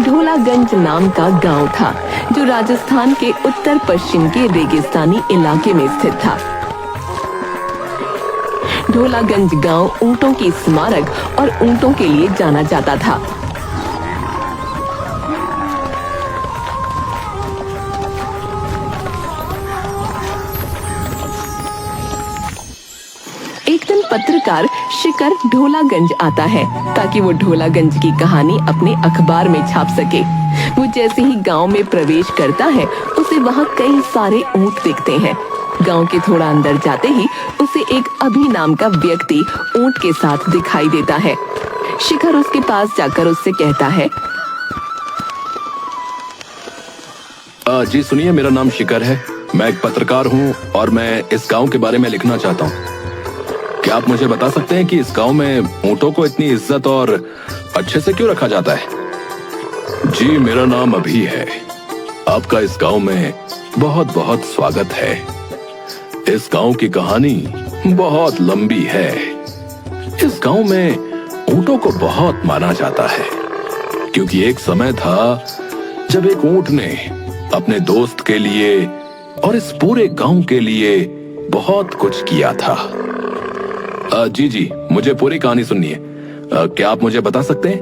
ढोलागंज नाम का गांव था जो राजस्थान के उत्तर पश्चिम के रेगिस्तानी इलाके में स्थित था। ढोलागंज गांव ऊंटों की स्मारक और ऊंटों के लिए जाना जाता था। एक दिन पत्रकार शिकर ढोलागंज आता है ताकि वो ढोलागंज की कहानी अपने अखबार में छाप सके। वो जैसे ही गांव में प्रवेश करता है उसे वहाँ कई सारे ऊंट दिखते हैं। गांव के थोड़ा अंदर जाते ही उसे एक अभी नाम का व्यक्ति ऊंट के साथ दिखाई देता है। शिखर उसके पास जाकर उससे कहता है, जी सुनिए, मेरा नाम शिखर है। मैं एक पत्रकार हूँ और मैं इस गांव के बारे में लिखना चाहता हूँ। क्या आप मुझे बता सकते हैं कि इस गांव में ऊंटों को इतनी इज्जत और अच्छे से क्यों रखा जाता है? जी, मेरा नाम अभी है। आपका इस गांव में बहुत बहुत स्वागत है। इस गांव की कहानी बहुत लंबी है। इस गांव में ऊंटों को बहुत माना जाता है क्योंकि एक समय था जब एक ऊंट ने अपने दोस्त के लिए और इस पूरे गांव के लिए बहुत कुछ किया था। जी, मुझे पूरी कहानी सुननी है। क्या आप मुझे बता सकते हैं?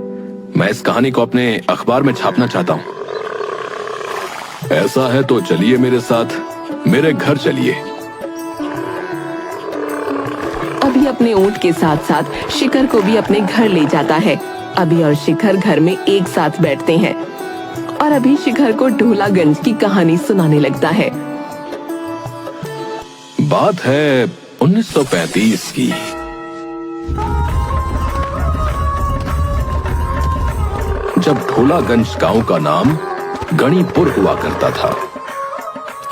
मैं इस कहानी को अपने अखबार में छापना चाहता हूँ। ऐसा है तो चलिए मेरे साथ, मेरे घर चलिए। अभी अपने ऊंट के साथ साथ शिखर को भी अपने घर ले जाता है। अभी और शिखर घर में एक साथ बैठते हैं और अभी शिखर को ढोलागंज की कहानी सुनाने लगता है। बात है 1935 की। जब ढोलागंज गांव का नाम गणीपुर हुआ करता था।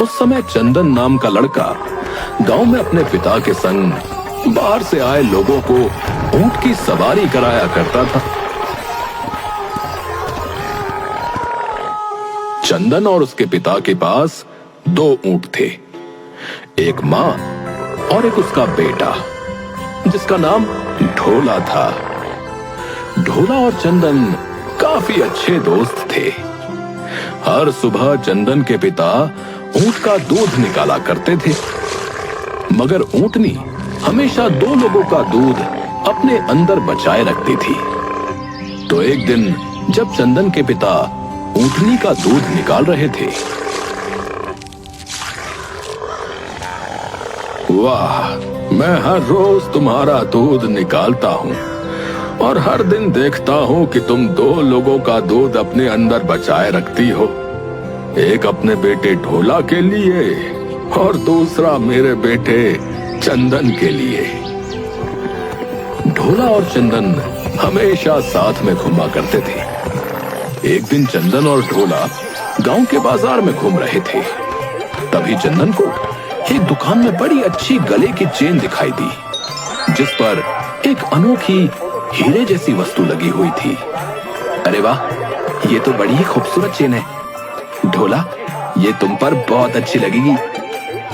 उस समय चंदन नाम का लड़का गांव में अपने पिता के संग बाहर से आए लोगों को ऊंट की सवारी कराया करता था। चंदन और उसके पिता के पास 2 ऊंट थे, एक माँ और एक उसका बेटा जिसका नाम ढोला था। ढोला और चंदन काफी अच्छे दोस्त थे। हर सुबह चंदन के पिता ऊंट का दूध निकाला करते थे, मगर ऊंटनी हमेशा 2 लोगों का दूध अपने अंदर बचाए रखती थी। तो एक दिन जब चंदन के पिता ऊंटनी का दूध निकाल रहे थे, वाह, मैं हर रोज तुम्हारा दूध निकालता हूँ और हर दिन देखता हूँ कि तुम 2 लोगों का दूध अपने अंदर बचाए रखती हो, एक अपने बेटे ढोला के लिए और दूसरा मेरे बेटे चंदन के लिए। ढोला और चंदन हमेशा साथ में घूमा करते थे। एक दिन चंदन और ढोला गांव के बाजार में घूम रहे थे। तभी चंदन को एक दुकान में बड़ी अच्छी गले की चेन दिखाई दी जिस पर एक अनोखी हीरे जैसी वस्तु लगी हुई थी। अरे वाह, ये तो बड़ी ही खूबसूरत चेन है। ढोला, ये तुम पर बहुत अच्छी लगेगी।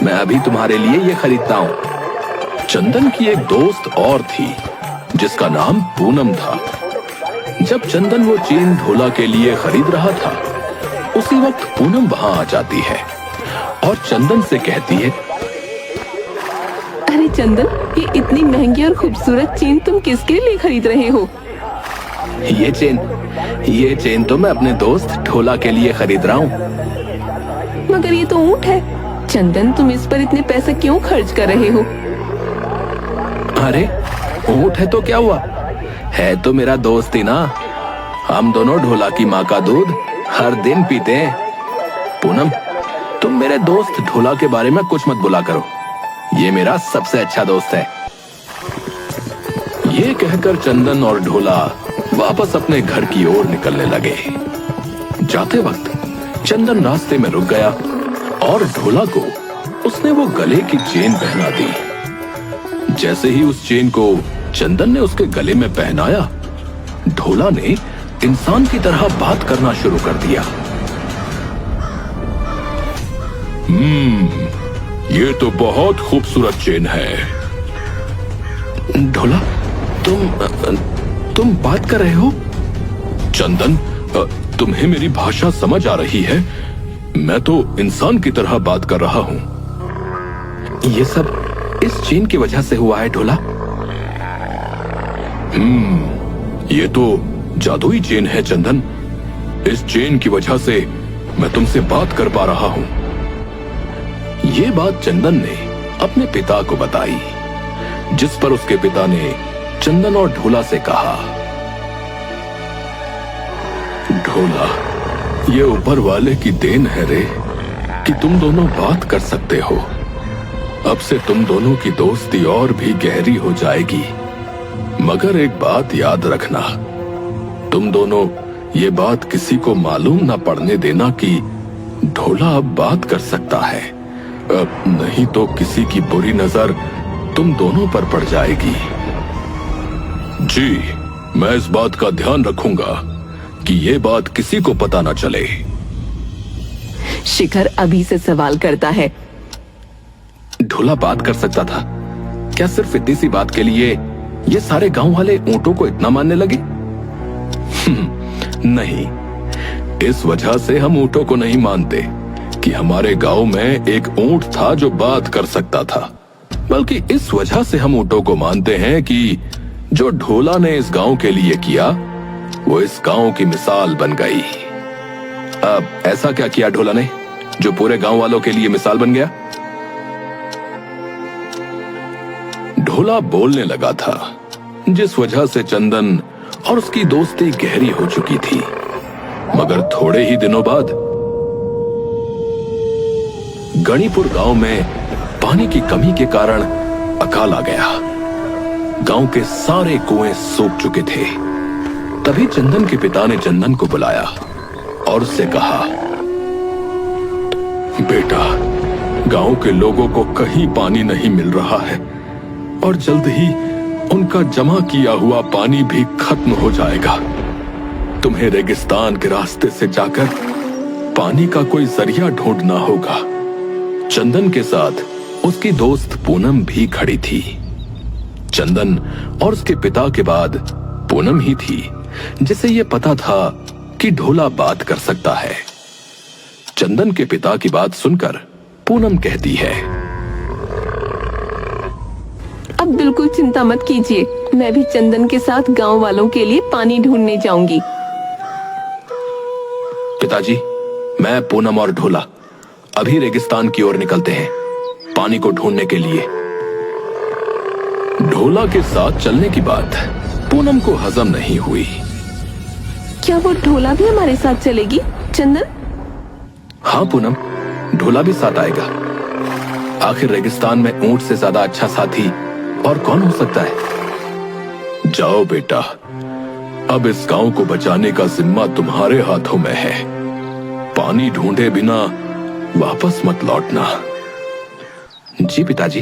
मैं अभी तुम्हारे लिए ये खरीदता हूँ। चंदन की एक दोस्त और थी जिसका नाम पूनम था। जब चंदन वो चेन ढोला के लिए खरीद रहा था, उसी वक्त पूनम वहां आ जाती है और चंदन से कहती है, अरे चंदन, ये इतनी महंगी और खूबसूरत चेन तुम किसके लिए खरीद रहे हो? ये चेन तो मैं अपने दोस्त ढोला के लिए खरीद रहा हूँ। मगर ये तो ऊंट है। चंदन, तुम इस पर इतने पैसे क्यों खर्च कर रहे हो? अरे ऊंट है तो क्या हुआ, है तो मेरा दोस्त ही ना। हम दोनों ढोला की माँ का दूध हर दिन पीते हैं। पूनम, तुम मेरे दोस्त ढोला के बारे में कुछ मत बोला करो, ये मेरा सबसे अच्छा दोस्त है। ये कहकर चंदन और ढोला वापस अपने घर की ओर निकलने लगे। जाते वक्त चंदन रास्ते में रुक गया और ढोला को उसने वो गले की चेन पहना दी। जैसे ही उस चेन को चंदन ने उसके गले में पहनाया, ढोला ने इंसान की तरह बात करना शुरू कर दिया। ये तो बहुत खूबसूरत चेन है। ढोला, तुम बात कर रहे हो? चंदन, तुम्हें मेरी भाषा समझ आ रही है? मैं तो इंसान की तरह बात कर रहा हूं। ये सब इस चेन की वजह से हुआ है ढोला। ये तो जादुई चेन है चंदन। इस चेन की वजह से मैं तुमसे बात कर पा रहा हूं। ये बात चंदन ने अपने पिता को बताई, जिस पर उसके पिता ने चंदन और ढोला से कहा, ढोला, ये ऊपर वाले की देन है रे कि तुम दोनों बात कर सकते हो। अब से तुम दोनों की दोस्ती और भी गहरी हो जाएगी। मगर एक बात याद रखना, तुम दोनों ये बात किसी को मालूम ना पड़ने देना कि ढोला अब बात कर सकता है। अब नहीं तो किसी की बुरी नजर तुम दोनों पर पड़ जाएगी। जी, मैं इस बात का ध्यान रखूंगा कि ये बात किसी को पता ना चले। शिखर अभी से सवाल करता है। ढोला बात कर सकता था? क्या सिर्फ इतनी सी बात के लिए ये सारे गांव वाले ऊंटों को इतना मानने लगे? नहीं, इस वजह से हम ऊंटों को नहीं मानते कि हमारे गांव में एक ऊंट था जो बात कर सकता था, बल्कि इस वजह से हम ऊंटों को मानते हैं कि जो ढोला ने इस गांव के लिए किया वो इस गांव की मिसाल बन गई। अब ऐसा क्या किया ढोला ने जो पूरे गांव वालों के लिए मिसाल बन गया? ढोला बोलने लगा था, जिस वजह से चंदन और उसकी दोस्ती गहरी हो चुकी थी। मगर थोड़े ही दिनों बाद गणिपुर गांव में पानी की कमी के कारण अकाल आ गया। गांव के सारे कुएं सूख चुके थे। तभी चंदन के पिता ने चंदन को बुलाया और उससे कहा, बेटा, गांव के लोगों को कहीं पानी नहीं मिल रहा है और जल्द ही उनका जमा किया हुआ पानी भी खत्म हो जाएगा। तुम्हें रेगिस्तान के रास्ते से जाकर पानी का कोई जरिया ढूंढना होगा। चंदन के साथ उसकी दोस्त पूनम भी खड़ी थी। चंदन और उसके पिता के बाद पूनम ही थी जिसे यह पता था कि ढोला बात कर सकता है। चंदन के पिता की बात सुनकर पूनम कहती है, अब बिल्कुल चिंता मत कीजिए, मैं भी चंदन के साथ गांव वालों के लिए पानी ढूंढने जाऊंगी। पिताजी, मैं, पूनम और ढोला अभी रेगिस्तान की ओर निकलते हैं पानी को ढूंढने के लिए। ढोला के साथ चलने की बात पूनम को हजम नहीं हुई। क्या वो ढोला भी हमारे साथ चलेगी चंदन? हाँ पूनम, ढोला भी साथ आएगा। आखिर रेगिस्तान में ऊंट से ज्यादा अच्छा साथी और कौन हो सकता है। जाओ बेटा, अब इस गांव को बचाने का जिम्मा तुम्हारे हाथों में है। पानी ढूंढे बिना वापस मत लौटना। जी पिताजी,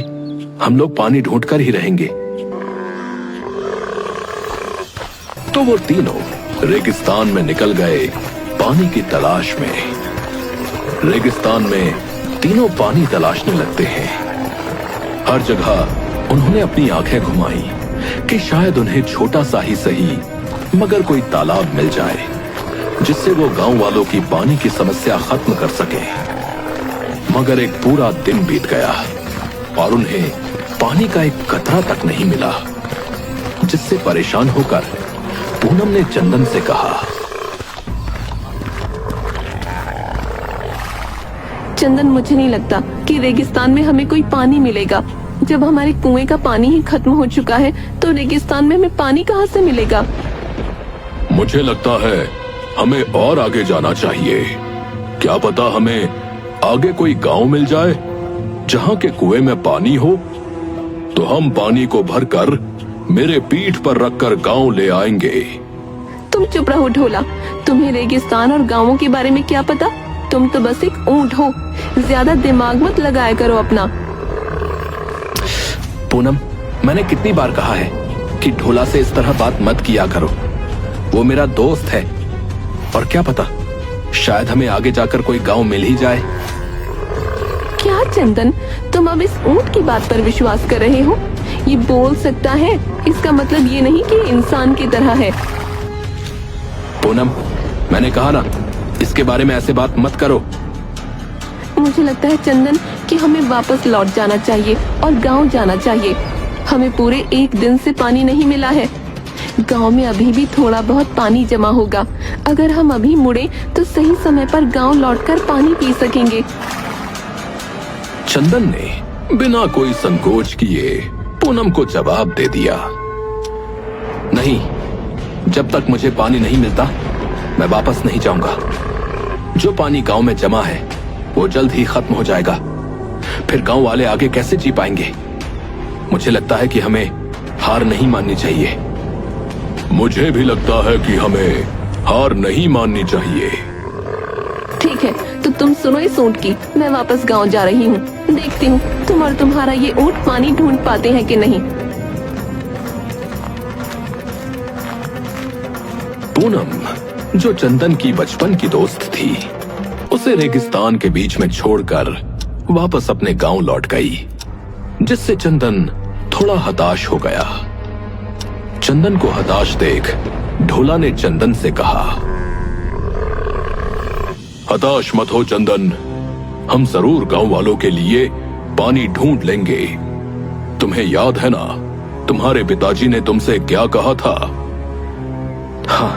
हम लोग पानी ढूंढकर ही रहेंगे। तो वो तीनों रेगिस्तान में निकल गए पानी की तलाश में। रेगिस्तान में तीनों पानी तलाशने लगते हैं। हर जगह उन्होंने अपनी आंखें घुमाई कि शायद उन्हें छोटा सा ही सही मगर कोई तालाब मिल जाए जिससे वो गांव वालों की पानी की समस्या खत्म कर सके। मगर एक पूरा दिन बीत गया और उन्हें पानी का एक कतरा तक नहीं मिला, जिससे परेशान होकर पूनम ने चंदन से कहा, चंदन, मुझे नहीं लगता कि रेगिस्तान में हमें कोई पानी मिलेगा। जब हमारे कुएं का पानी ही खत्म हो चुका है तो रेगिस्तान में हमें पानी कहां से मिलेगा? मुझे लगता है हमें और आगे जाना चाहिए। क्या पता हमें आगे कोई गांव मिल जाए जहां के कुएं में पानी हो, तो हम पानी को भरकर मेरे पीठ पर रखकर गांव ले आएंगे। तुम चुप रहो ढोला, तुम्हें रेगिस्तान और गांवों के बारे में क्या पता? तुम तो बस एक ऊंट हो, ज्यादा दिमाग मत लगाया करो अपना। पूनम, मैंने कितनी बार कहा है कि ढोला से इस तरह बात मत किया करो। वो मेरा दोस्त है और क्या पता शायद हमें आगे जाकर कोई गांव मिल ही जाए। क्या चंदन, तुम अब इस ऊंट की बात पर विश्वास कर रहे हो? ये बोल सकता है, इसका मतलब ये नहीं कि इंसान की तरह है। पूनम, मैंने कहा ना, इसके बारे में ऐसे बात मत करो। मुझे लगता है चंदन कि हमें वापस लौट जाना चाहिए और गांव जाना चाहिए। हमें पूरे 1 दिन से पानी नहीं मिला है। गांव में अभी भी थोड़ा बहुत पानी जमा होगा। अगर हम अभी मुड़े तो सही समय पर गांव लौटकर पानी पी सकेंगे। चंदन ने बिना कोई संकोच किए पूनम को जवाब दे दिया। नहीं, जब तक मुझे पानी नहीं मिलता मैं वापस नहीं जाऊंगा। जो पानी गांव में जमा है वो जल्द ही खत्म हो जाएगा। फिर गांव वाले आगे कैसे जी पाएंगे? मुझे लगता है कि हमें हार नहीं माननी चाहिए। मुझे भी लगता है कि हमें हार नहीं माननी चाहिए। ठीक है, तो तुम सुनो इस ऊंट की। मैं वापस गांव जा रही हूँ। देखती हूँ तुम और तुम्हारा ये ऊंट पानी ढूंढ पाते हैं कि नहीं। पूनम, जो चंदन की बचपन की दोस्त थी, उसे रेगिस्तान के बीच में छोड़कर वापस अपने गांव लौट गई, जिससे चंदन थोड़ा हताश हो गया। चंदन को हताश देख ढोला ने चंदन से कहा, हताश मत हो चंदन, हम जरूर गांव वालों के लिए पानी ढूंढ लेंगे। तुम्हें याद है ना, तुम्हारे पिताजी ने तुमसे क्या कहा था? हाँ,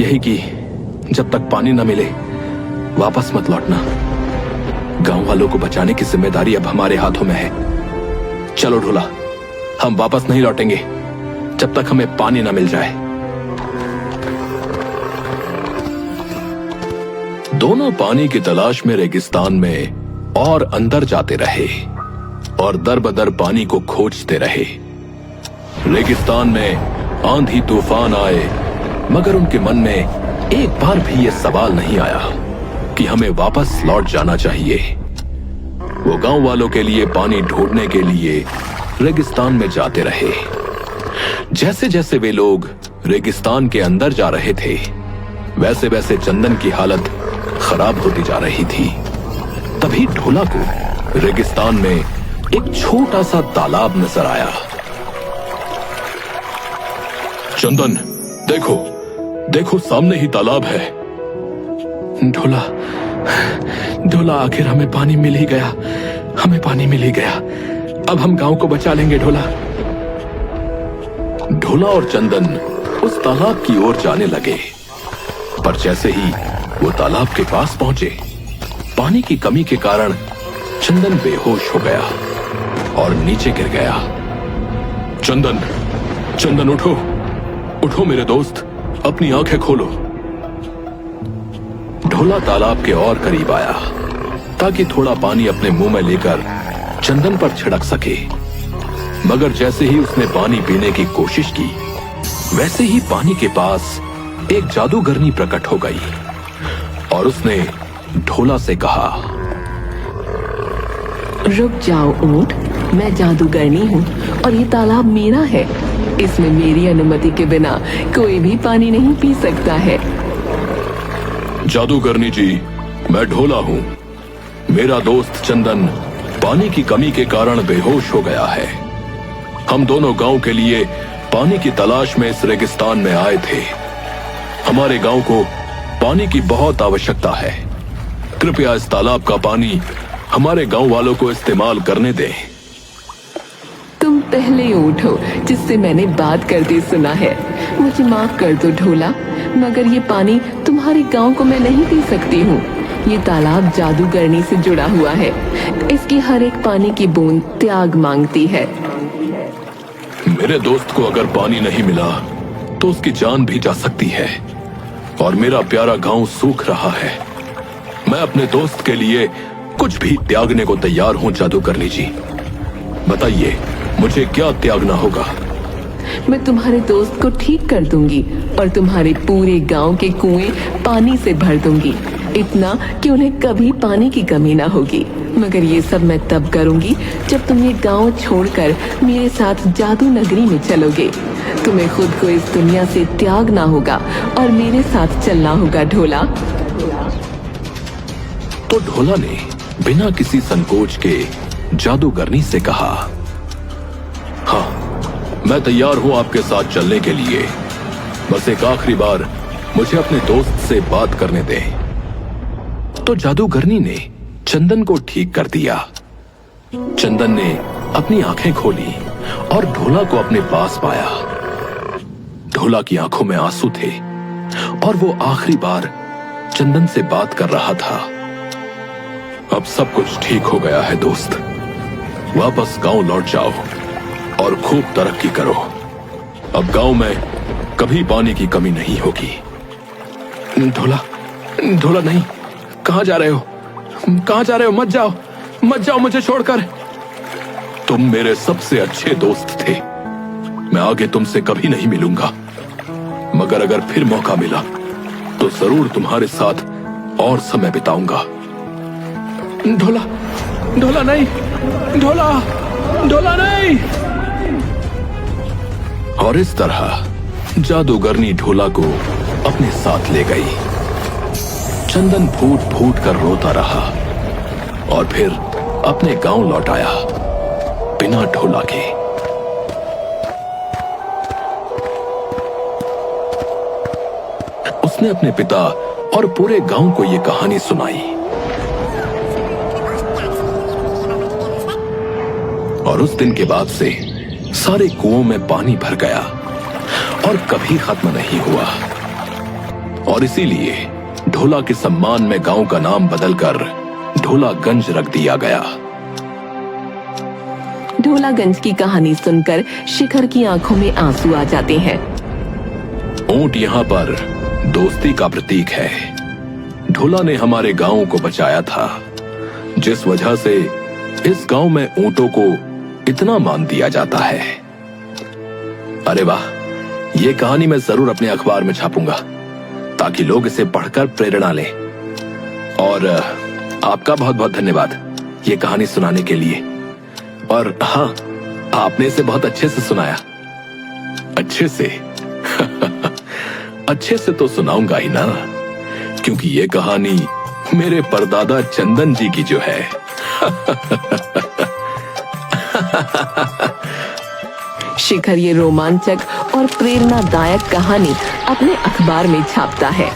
यही कि जब तक पानी न मिले वापस मत लौटना। गांव वालों को बचाने की जिम्मेदारी अब हमारे हाथों में है। चलो ढोला, हम वापस नहीं लौटेंगे जब तक हमें पानी न मिल जाए। दोनों पानी की तलाश में रेगिस्तान में और अंदर जाते रहे और दर बदर पानी को खोजते रहे। रेगिस्तान में आंधी तूफान आए, मगर उनके मन में एक बार भी यह सवाल नहीं आया कि हमें वापस लौट जाना चाहिए। वो गांव वालों के लिए पानी ढूंढने के लिए रेगिस्तान में जाते रहे। जैसे जैसे वे लोग रेगिस्तान के अंदर जा रहे थे, वैसे वैसे चंदन की हालत खराब होती जा रही थी। तभी ढोला को रेगिस्तान में एक छोटा सा तालाब नजर आया। चंदन, देखो देखो, सामने ही तालाब है। ढोला, ढोला, आखिर हमें पानी मिल ही गया। हमें पानी मिल ही गया। अब हम गांव को बचा लेंगे ढोला। ढोला और चंदन उस तालाब की ओर जाने लगे, पर जैसे ही वो तालाब के पास पहुंचे, पानी की कमी के कारण चंदन बेहोश हो गया और नीचे गिर गया। चंदन, चंदन, उठो उठो मेरे दोस्त, अपनी आंखें खोलो। ढोला तालाब के और करीब आया ताकि थोड़ा पानी अपने मुंह में लेकर चंदन पर छिड़क सके, मगर जैसे ही उसने पानी पीने की कोशिश की, वैसे ही पानी के पास एक जादूगरनी प्रकट हो गई और उसने ढोला से कहा, रुक जाओ ऊंट, मैं जादूगरनी हूँ और ये तालाब मेरा है। इसमें मेरी अनुमति के बिना कोई भी पानी नहीं पी सकता है। जादूगरनी जी, मैं ढोला हूँ। मेरा दोस्त चंदन पानी की कमी के कारण बेहोश हो गया है। हम दोनों गांव के लिए पानी की तलाश में इस रेगिस्तान में आए थे। हमारे गांव को पानी की बहुत आवश्यकता है। कृपया इस तालाब का पानी हमारे गांव वालों को इस्तेमाल करने दें। तुम पहले ऊंट हो जिससे मैंने बात करते सुना है। मुझे माफ कर दो ढोला, मगर ये पानी तुम्हारे गांव को मैं नहीं पी सकती हूँ। ये तालाब जादूगरनी से जुड़ा हुआ है। इसकी हर एक पानी की बूंद त्याग मांगती है। मेरे दोस्त को अगर पानी नहीं मिला तो उसकी जान भी जा सकती है और मेरा प्यारा गांव सूख रहा है। मैं अपने दोस्त के लिए कुछ भी त्यागने को तैयार हूं। जादूगरनी जी, बताइए मुझे क्या त्यागना होगा? मैं तुम्हारे दोस्त को ठीक कर दूंगी और तुम्हारे पूरे गांव के कुएं पानी से भर दूंगी, इतना कि उन्हें कभी पानी की कमी ना होगी। मगर ये सब मैं तब करूंगी जब तुम ये गांव छोड़कर मेरे साथ जादू नगरी में चलोगे। तुम्हें खुद को इस दुनिया से त्यागना होगा और मेरे साथ चलना होगा ढोला। तो ढोला ने बिना किसी संकोच के जादूगरनी से कहा, हाँ, मैं तैयार हूं आपके साथ चलने के लिए। बस एक आखिरी बार मुझे अपने दोस्त से बात करने दे। तो जादूगरनी ने चंदन को ठीक कर दिया। चंदन ने अपनी आंखें खोली और ढोला को अपने पास पाया। ढोला की आंखों में आंसू थे और वो आखिरी बार चंदन से बात कर रहा था। अब सब कुछ ठीक हो गया है दोस्त, वापस गांव लौट जाओ और खूब तरक्की करो। अब गांव में कभी पानी की कमी नहीं होगी। ढोला, ढोला नहीं, कहां जा रहे हो? कहां जा रहे हो? मत जाओ, मत जाओ मुझे छोड़कर। तुम मेरे सबसे अच्छे दोस्त थे। मैं आगे तुमसे कभी नहीं मिलूंगा, मगर अगर फिर मौका मिला तो जरूर तुम्हारे साथ और समय बिताऊंगा। ढोला, ढोला नहीं, ढोला, ढोला नहीं। और इस तरह जादूगरनी ढोला को अपने साथ ले गई। चंदन फूट फूट कर रोता रहा और फिर अपने गांव लौट आया बिना ढोला के। उसने अपने पिता और पूरे गांव को यह कहानी सुनाई और उस दिन के बाद से सारे कुओं में पानी भर गया और कभी खत्म नहीं हुआ। और इसीलिए ढोला के सम्मान में गांव का नाम बदलकर ढोलागंज रख दिया गया। ढोलागंज की कहानी सुनकर शिखर की आंखों में आंसू आ जाते हैं। ऊंट यहाँ पर दोस्ती का प्रतीक है। ढोला ने हमारे गांव को बचाया था, जिस वजह से इस गांव में ऊंटों को इतना मान दिया जाता है। अरे वाह, ये कहानी मैं जरूर अपने अखबार में छापूंगा ताकि लोग इसे पढ़कर प्रेरणा लें। और आपका बहुत बहुत धन्यवाद ये कहानी सुनाने के लिए। और हाँ, आपने इसे बहुत अच्छे से सुनाया। अच्छे से अच्छे से तो सुनाऊंगा ही ना, क्योंकि ये कहानी मेरे परदादा चंदन जी की जो है। शिखर ये रोमांचक और प्रेरणादायक कहानी अपने अखबार में छापता है।